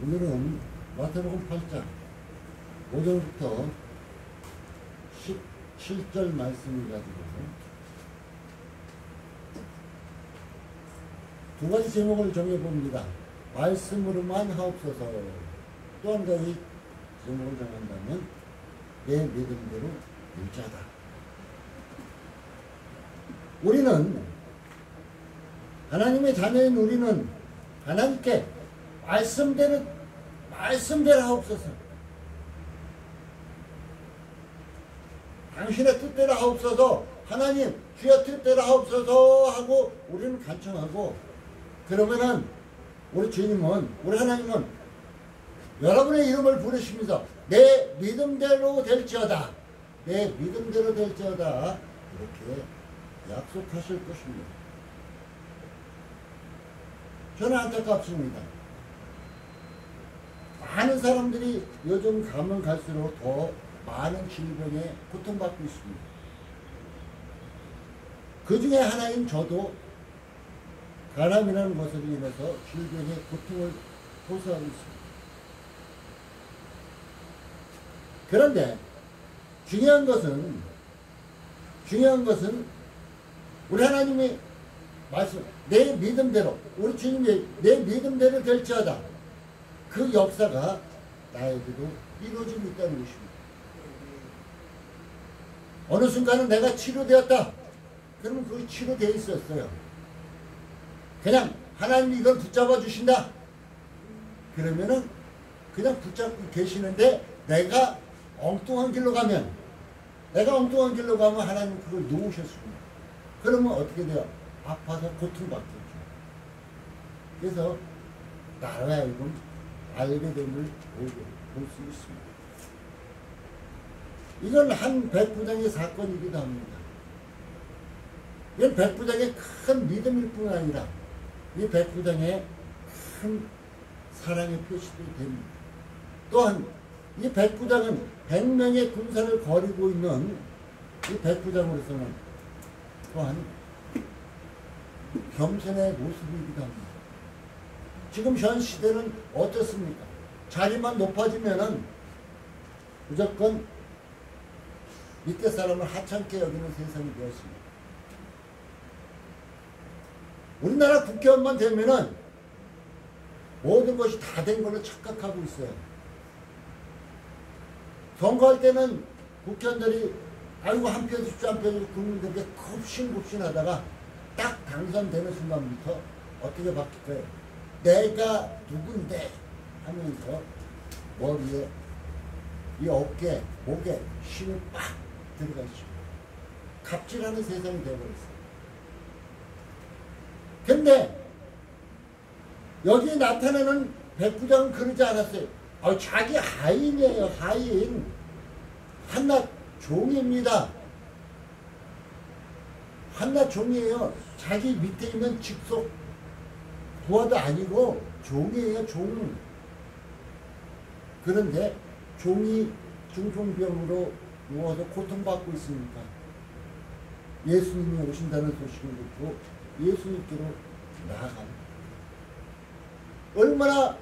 오늘은 마태복음 8장 5절부터 17절 말씀을 가지고 두 가지 제목을 정해봅니다. 말씀으로만 하옵소서. 또 한 가지 제목을 정한다면 내 믿음대로 일자다. 우리는 하나님의 자녀인 우리는 하나님께 말씀대로 하옵소서. 당신의 뜻대로 하옵소서. 하나님 주의 뜻대로 하옵소서 하고 우리는 간청하고, 그러면은 우리 주님은, 우리 하나님은 여러분의 이름을 부르시면서 내 믿음대로 될지어다, 내 믿음대로 될지어다 이렇게 약속하실 것입니다. 저는 안타깝습니다. 많은 사람들이 요즘 가면 갈수록 더 많은 질병에 고통받고 있습니다. 그 중에 하나인 저도 간암이라는 것으로 인해서 질병의 고통을 호소하고 있습니다. 그런데 중요한 것은 우리 하나님의 말씀, 내 믿음대로, 우리 주님의 내 믿음대로 될지어다. 그 역사가 나에게도 이루어지고 있다는 것입니다. 어느 순간은 내가 치료되었다. 그러면 그게 치료되어 있었어요. 그냥 하나님이 이걸 붙잡아 주신다. 그러면은 그냥 붙잡고 계시는데 내가 엉뚱한 길로 가면 하나님 그걸 놓으셨습니다. 그러면 어떻게 돼요? 아파서 고통받겠죠. 그래서 나로 하여금 알게 됨을 볼 수 있습니다. 이건 한 백부장의 사건이기도 합니다. 이건 백부장의 큰 믿음일 뿐 아니라 이 백부장의 큰 사랑의 표시도 됩니다. 또한 이 백부장은 100명의 군사를 거리고 있는 이 백부장으로서는 또한 겸손의 모습이기도 합니다. 지금 현 시대는 어떻습니까? 자리만 높아지면은 무조건 밑에 사람을 하찮게 여기는 세상이 되었습니다. 우리나라 국회의원만 되면은 모든 것이 다 된 걸로 착각하고 있어요. 선거할 때는 국회의원들이 아이고 한 표 줍쇼 한 표 줍쇼 국민들에게 굽신굽신하다가 딱 당선되는 순간부터 어떻게 바뀔까요? 내가 누군데 하면서 머리에, 이 어깨, 목에 힘이 빡 들어가 있습니다. 갑질하는 세상이 되어버렸어요. 근데 여기 나타나는 백부장은 그러지 않았어요. 자기 하인이에요. 하인. 한낱 종입니다. 한낱 종이에요. 자기 밑에 있는 직속 부하도 아니고 종이에요. 종. 그런데 종이 중풍병으로 누워서 고통받고 있으니까 예수님이 오신다는 소식을 듣고 예수님께로 나아갑니다. 얼마나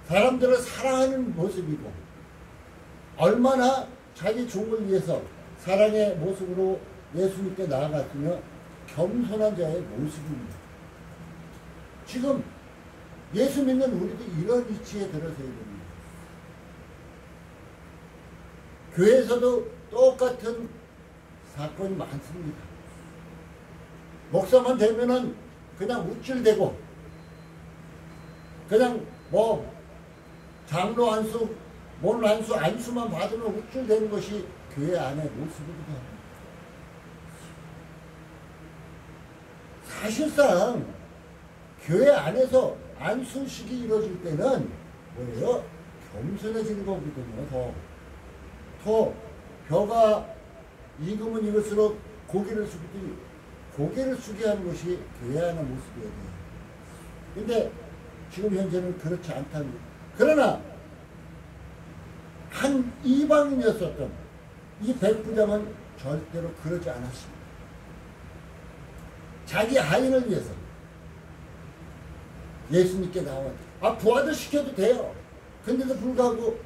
사람들을 사랑하는 모습이고 얼마나 자기 종을 위해서 사랑의 모습으로 예수님께 나아갔으며 겸손한 자의 모습입니다. 지금 예수 믿는 우리도 이런 위치에 들어서야 됩니다. 교회에서도 똑같은 사건이 많습니다. 목사만 되면은 그냥 우쭐대고 그냥 뭐 장로 안수, 뭘 안수만 받으면 우쭐대는 것이 교회 안의 모습이기도 합니다. 사실상 교회 안에서 안수식이 이루어질 때는 뭐예요? 겸손해지는 거거든요. 더 벼가 익으면 익을수록 고개를 숙이듯이 고개를 숙여 하는 것이 교회 안의 모습이어야 돼요. 근데 지금 현재는 그렇지 않다는 거예요. 그러나 한 이방인이었었던 이 백부장은 절대로 그러지 않았습니다. 자기 하인을 위해서 예수님께 나와. 부활을 시켜도 돼요. 근데도 불구하고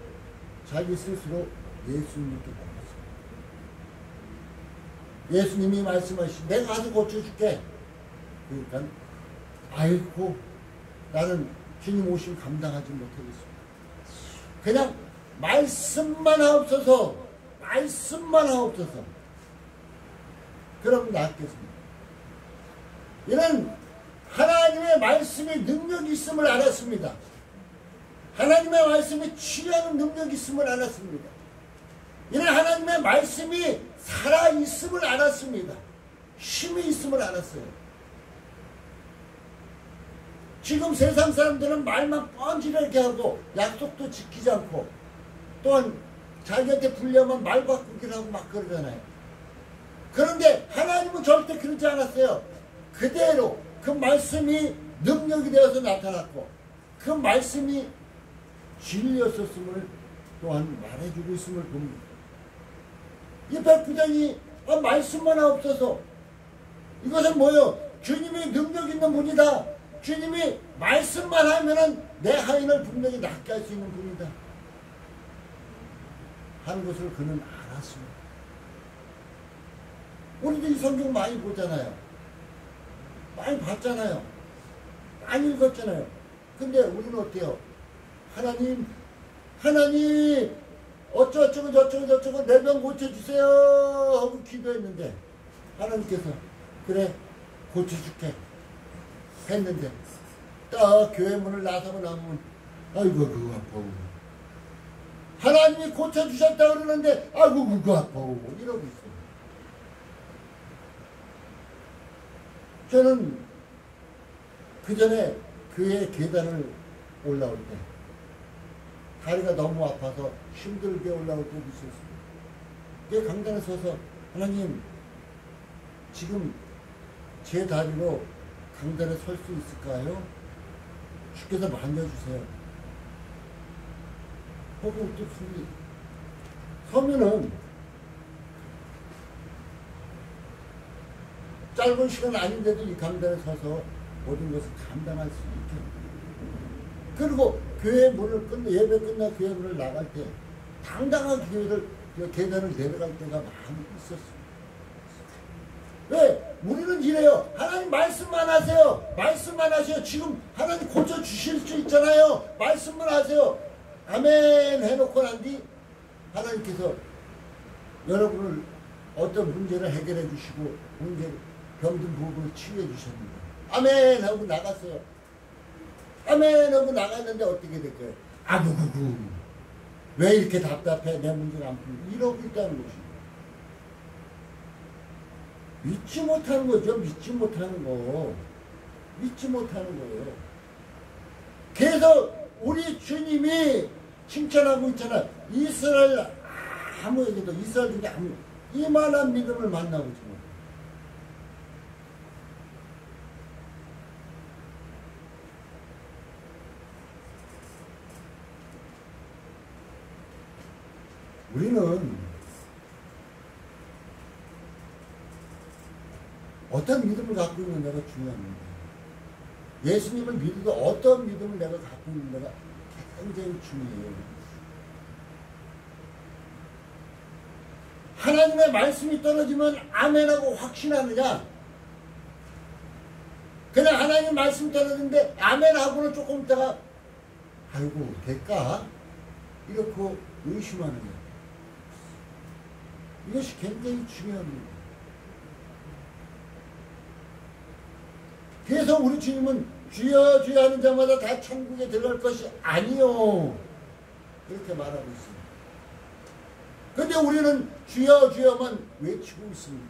자기 스스로 예수님께 나왔어요. 예수님이 말씀하시 내가 가서 고쳐줄게. 그러니까 아이고 나는 주님 오심 감당하지 못하겠습니다. 그냥 말씀만 하옵소서. 말씀만 하옵소서. 그럼 낫겠습니다. 이런 하나님의 말씀에 능력이 있음을 알았습니다. 하나님의 말씀에 치유하는 능력이 있음을 알았습니다. 이런 하나님의 말씀이 살아있음을 알았습니다. 힘이 있음을 알았어요. 지금 세상 사람들은 말만 뻔질하게 하고 약속도 지키지 않고 또한 자기한테 불려면 말 바꾸기를 하고 막 그러잖아요. 그런데 하나님은 절대 그러지 않았어요. 그대로 그 말씀이 능력이 되어서 나타났고 그 말씀이 진리였었음을 또한 말해주고 있음을 봅니다. 이 백부장이 말씀만 없어서 이것은 뭐요? 주님이 능력 있는 분이다. 주님이 말씀만 하면은 내 하인을 분명히 낫게 할 수 있는 분이다 하는 것을 그는 알았습니다. 우리도 이 성경 많이 보잖아요. 많이 봤잖아요. 많이 읽었잖아요. 근데 우리는 어때요? 하나님 어쩌고 저쩌고 내 병 고쳐주세요 하고 기도했는데 하나님께서 그래 고쳐줄게 했는데 딱 교회 문을 나서고 나면 아이고 그거 아파오. 하나님이 고쳐주셨다 그러는데 아이고 그거 아파오 이러고 있어요. 저는 그 전에 교회 계단을 올라올 때 다리가 너무 아파서 힘들게 올라올 때도 있었습니다. 그 강단에 서서 하나님 지금 제 다리로 강단에 설 수 있을까요? 주께서 만져주세요. 하고 또 서면은 짧은 시간 아닌데도 이 강단에 서서 모든 것을 감당할 수 있게. 그리고 교회 문을 예배 끝나 교회 문을 나갈 때 당당한 계단을 내려갈 때가 많이 있었습니다. 왜? 우리는 이래요. 하나님 말씀만 하세요. 말씀만 하세요. 지금 하나님 고쳐주실 수 있잖아요. 말씀만 하세요. 아멘 해놓고 난 뒤 하나님께서 여러분을 어떤 문제를 해결해 주시고 병든 부분을 치유해 주셨는데 아멘 하고 나갔어요. 아멘 하고 나갔는데 어떻게 될까요? 아구구구 왜 이렇게 답답해 내 문제가 안 풀려 이러고 있다는 것입니다. 믿지 못하는 거죠. 믿지 못하는 거. 믿지 못하는 거예요. 그래서 우리 주님이 칭찬하고 있잖아. 이스라엘 아무에게도 이스라엘 중에 아무 이만한 믿음을 만나고 있잖아. 우리는 어떤 믿음을 갖고 있는가가 중요합니다. 예수님을 믿어도 어떤 믿음을 내가 갖고 있는가가 굉장히 중요해요. 하나님의 말씀이 떨어지면 아멘하고 확신하느냐? 그냥 하나님 말씀이 떨어지는데 아멘하고는 조금 있다가 아이고 될까? 이렇게 의심하느냐? 이것이 굉장히 중요합니다. 그래서 우리 주님은 주여 주여 하는 자마다 다 천국에 들어갈 것이 아니요 그렇게 말하고 있습니다. 그런데 우리는 주여 주여만 외치고 있습니다.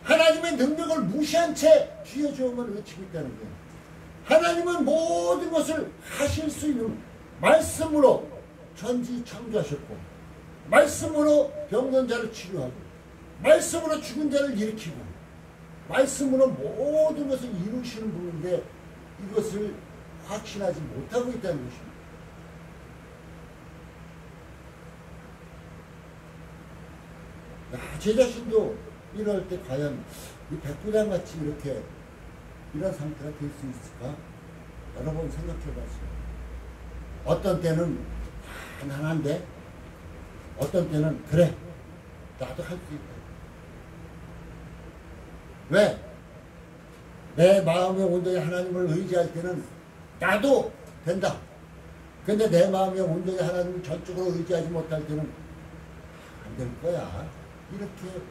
하나님의 능력을 무시한 채 주여 주여만 외치고 있다는 거예요. 하나님은 모든 것을 하실 수 있는 말씀으로 전지 창조하셨고 말씀으로 병든 자를 치료하고 말씀으로 죽은 자를 일으키고 말씀으로 모든 것을 이루시는 분인데 이것을 확신하지 못하고 있다는 것입니다. 제 자신도 이럴 때 과연 이 백부장같이 이렇게 이런 상태가 될 수 있을까? 여러 번 생각해 봤어요. 어떤 때는 가난한데 어떤 때는 그래 나도 할 수 있다. 왜? 내 마음에 온전히 하나님을 의지할 때는 나도 된다. 근데 내 마음에 온전히 하나님을 전적으로 의지하지 못할 때는 안 될 거야. 이렇게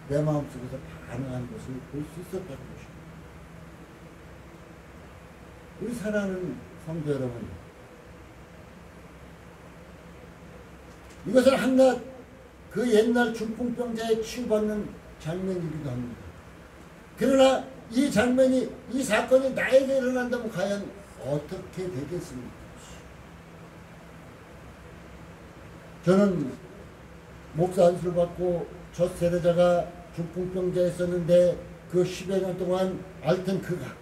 내 마음속에서 반응한 것을 볼 수 있었다는 것입니다. 우리 사랑하는 성도 여러분, 이것은 한낱 그 옛날 중풍병자에 치유받는 장면이기도 합니다. 그러나 이 장면이, 이 사건이 나에게 일어난다면 과연 어떻게 되겠습니까? 저는 목사 안수를 받고 첫 세례자가 중풍병자였었는데 그 10여 년 동안 알던 그가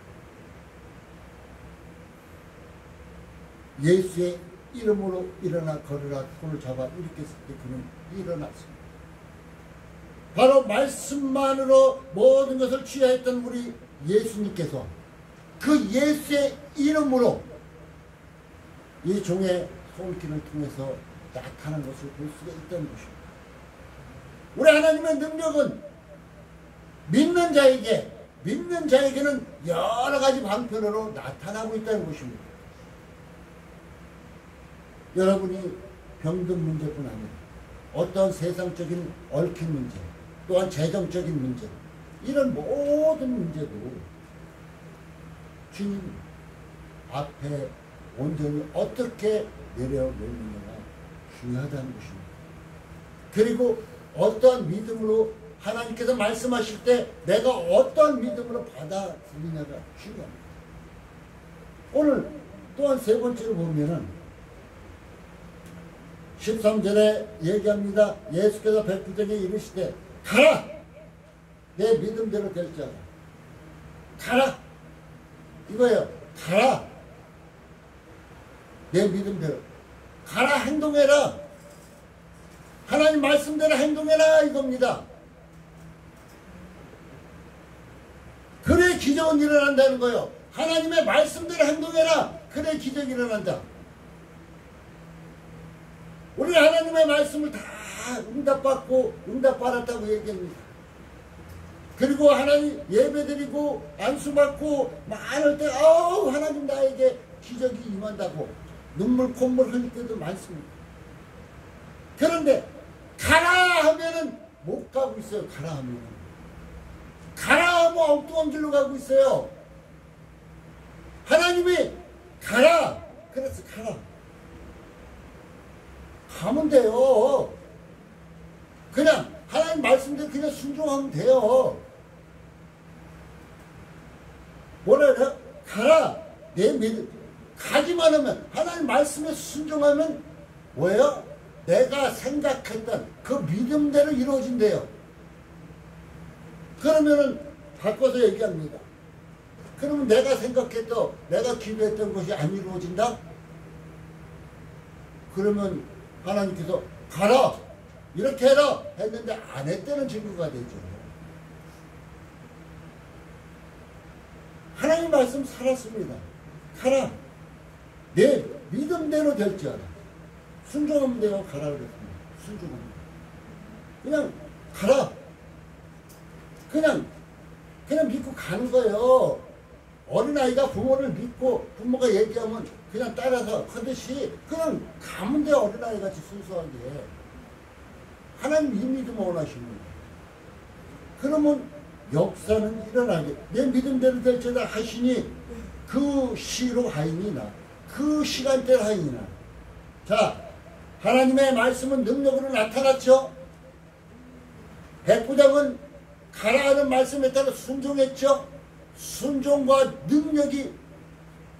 예수의 이름으로 일어나 걸으라 손을 잡아 일으켰을 때 그는 일어났습니다. 바로 말씀만으로 모든 것을 취하였던 우리 예수님께서 그 예수의 이름으로 이 종의 손길을 통해서 나타난 것을 볼 수가 있다는 것입니다. 우리 하나님의 능력은 믿는 자에게는 여러 가지 방편으로 나타나고 있다는 것입니다. 여러분이 병든 문제뿐 아니라 어떤 세상적인 얽힌 문제, 또한 재정적인 문제, 이런 모든 문제도 주님 앞에 온전히 어떻게 내려놓느냐가 중요하다는 것입니다. 그리고 어떠한 믿음으로 하나님께서 말씀하실 때 내가 어떠한 믿음으로 받아들이냐가 중요합니다. 오늘 또한 세 번째로 보면은 13절에 얘기합니다. 예수께서 백부장에게 이르시되 가라! 내 믿음대로 될 자라. 가라! 이거예요. 가라! 내 믿음대로. 가라, 행동해라. 하나님 말씀대로 행동해라, 이겁니다. 그래 기적은 일어난다는 거예요. 하나님의 말씀대로 행동해라. 그래 기적이 일어난다. 우리 하나님의 말씀을 다 응답받고 응답받았다고 얘기합니다. 그리고 하나님 예배드리고 안수받고 많을 때 하나님 나에게 기적이 임한다고 눈물 콧물 흘릴 때도 많습니다. 그런데 가라 하면은 못 가고 있어요. 가라 하면은. 가라 하면 엉뚱한 길로 가고 있어요. 하나님이 가라. 그래서 가라. 가면 돼요. 그냥 하나님 말씀대로 그냥 순종하면 돼요. 뭐라 그래요? 가라. 내 믿음. 가기만 하면, 하나님 말씀에 순종하면 뭐예요? 내가 생각했던 그 믿음대로 이루어진대요. 그러면은 바꿔서 얘기합니다. 그러면 내가 생각했던, 내가 기도했던 것이 안 이루어진다? 그러면 하나님께서 가라! 이렇게 해라! 했는데 안 했다는 증거가 되죠. 하나님 말씀 살았습니다. 가라! 내 믿음대로 될지어다. 순종하면 돼요. 가라 그랬습니다. 순종하면. 그냥 가라. 그냥 믿고 가는 거예요. 어린아이가 부모를 믿고 부모가 얘기하면 그냥 따라서 하듯이 그냥 가면 돼요. 어린아이같이 순수하게. 하나님 이 믿음 원하시는 거예요. 그러면 역사는 일어나게. 내 믿음대로 될지어다 하시니 그 시로 하이니나 그 시간대로 하이니나. 자, 하나님의 말씀은 능력으로 나타났죠. 백부장은 가라 하는 말씀에 따라 순종했죠. 순종과 능력이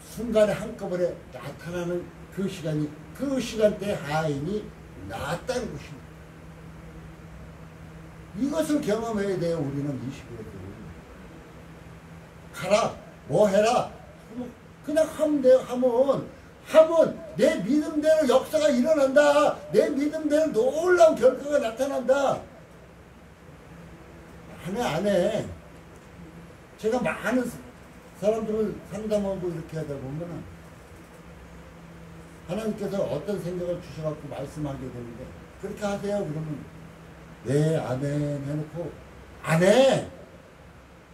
순간에 한꺼번에 나타나는 그 시간이, 그 시간대에 하인이 나왔다는 것입니다. 이것을 경험해야 돼요. 우리는 이 시대에. 가라, 뭐 해라, 그냥 하면 돼요. 하면 내 믿음대로 역사가 일어난다. 내 믿음대로 놀라운 결과가 나타난다. 안 해. 제가 많은 사람들을 상담하고 이렇게 하다 보면은 하나님께서 어떤 생각을 주셔갖고 말씀하게 되는데 그렇게 하세요. 그러면 네 아멘 해놓고 안 해.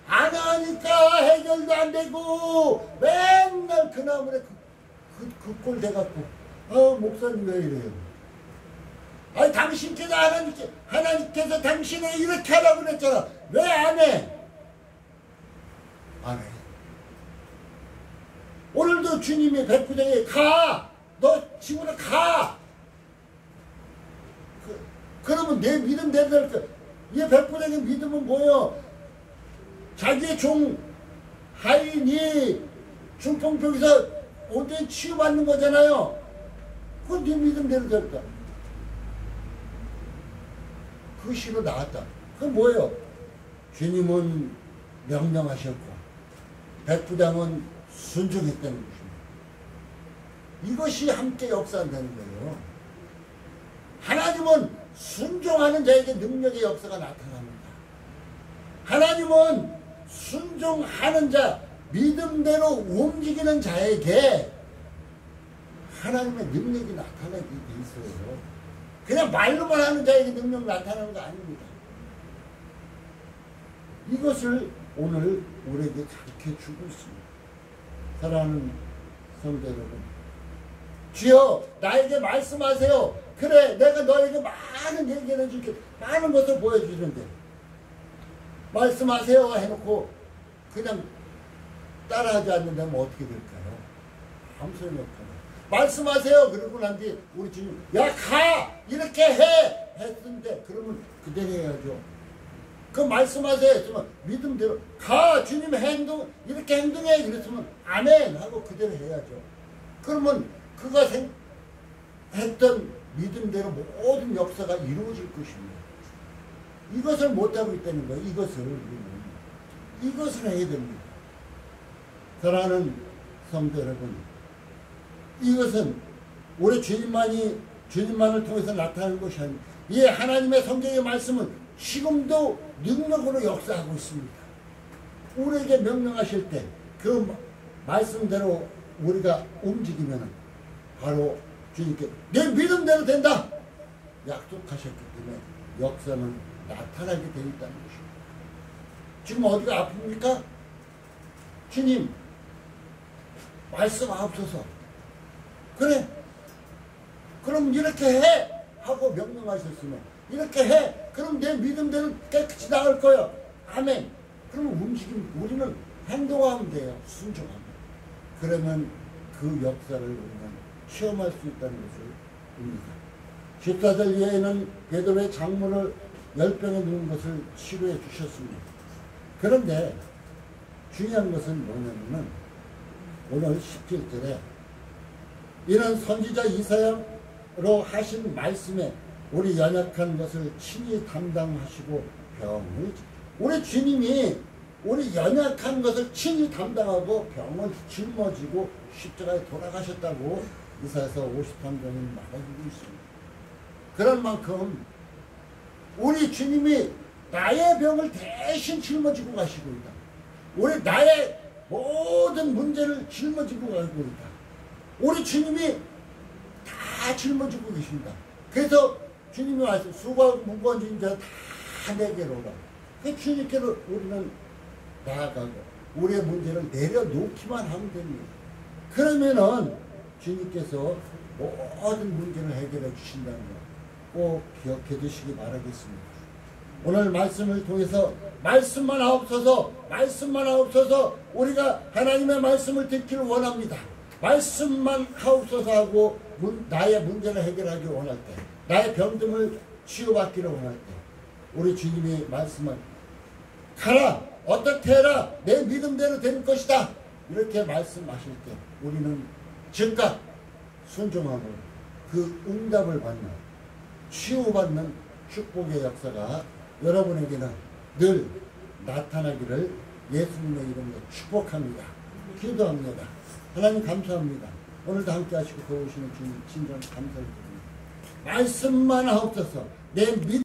안 하니까 해결도 안 되고 맨날 그 나물에 그 꼴 돼갖고 목사님 왜 이래요? 아니 당신께서 하나님께서 당신을 이렇게 하라고 그랬잖아. 왜 안 해? 안 해. 오늘도 주님이 백부장에 가! 너 집으로 가! 그러면 내 믿음 내들 이 백부장의 믿음은 뭐예요? 자기의 종 하인이 중풍병에서 온전히 치유받는 거잖아요. 그건 네 믿음대로 됐다. 그 시로 나왔다. 그건 뭐예요? 주님은 명령하셨고 백부장은 순종했다는 것입니다. 이것이 함께 역사한다는 거예요. 하나님은 순종하는 자에게 능력의 역사가 나타납니다. 하나님은 순종하는 자, 믿음대로 움직이는 자에게 하나님의 능력이 나타나게 돼 있어요. 그냥 말로만 하는 자에게 능력 나타나는 거 아닙니다. 이것을 오늘 우리에게 가르쳐주고 있습니다. 사랑하는 성도 여러분, 주여 나에게 말씀하세요. 그래 내가 너에게 많은 얘기를 해줄게. 많은 것을 보여주는데 말씀하세요 해놓고 그냥 따라하지 않는다면 어떻게 될까요? 아무 소용이 없잖아요. 말씀하세요 그러고 난 뒤에 우리 주님 야 가! 이렇게 해! 했는데 그러면 그대로 해야죠. 그 말씀하세요 했으면 믿음대로 가! 주님 행동 이렇게 행동해 그랬으면 아멘 하고 그대로 해야죠. 그러면 그가 했던 믿음대로 모든 역사가 이루어질 것입니다. 이것을 못하고 있다는 거예요. 이것을 해야 됩니다. 사랑하는 성도 여러분, 이것은 우리 주님만을 통해서 나타나는 것이 아닙니다. 이 하나님의 성경의 말씀은 지금도 능력으로 역사하고 있습니다. 우리에게 명령하실 때 그 말씀대로 우리가 움직이면 바로 주님께 내 믿음대로 된다 약속하셨기 때문에 역사는 나타나게 되어 있다는 것입니다. 지금 어디가 아픕니까? 주님 말씀하옵소서. 그래 그럼 이렇게 해 하고 명령하셨으면 이렇게 해 그럼 내 믿음대로 깨끗이 나갈 거야. 아멘. 그러면 우리는 행동하면 돼요. 순종하면. 그러면 그 역사를 우리는 체험할 수 있다는 것을 봅니다. 집사들 위에는 베드로의 장모를 열병에 누운 것을 치료해 주셨습니다. 그런데 중요한 것은 뭐냐면은 오늘 17절에 이런 선지자 이사야로 하신 말씀에 우리 연약한 것을 친히 담당하시고 병을 우리 주님이 우리 연약한 것을 친히 담당하고 병을 짊어지고 십자가에 돌아가셨다고 이사야서 53장은 말해주고 있습니다. 그런 만큼 우리 주님이 나의 병을 대신 짊어지고 가시고 있다. 우리 나의 모든 문제를 짊어지고 가고 있다. 우리 주님이 다 짊어지고 계십니다. 그래서 주님이 와서 수고하고 무거운 짐 다 내게로 오라. 그 주님께로 우리는 나아가고 우리의 문제를 내려놓기만 하면 됩니다. 그러면은 주님께서 모든 문제를 해결해 주신다는 거 꼭 기억해 주시기 바라겠습니다. 오늘 말씀을 통해서 말씀만 하옵소서 우리가 하나님의 말씀을 듣기를 원합니다. 말씀만 하옵소서 하고 나의 문제를 해결하기 원할 때 나의 병듦을 치유받기를 원할 때 우리 주님이 말씀을 가라 어떻게 해라 내 믿음대로 될 것이다 이렇게 말씀하실 때 우리는 즉각 순종하고 그 응답을 받는 치유받는 축복의 역사가 여러분에게는 늘 나타나기를 예수님의 이름으로 축복합니다. 기도합니다. 하나님 감사합니다. 오늘도 함께 하시고 도우시는 주님 친절 감사드립니다. 말씀만 하옵소서 내 믿음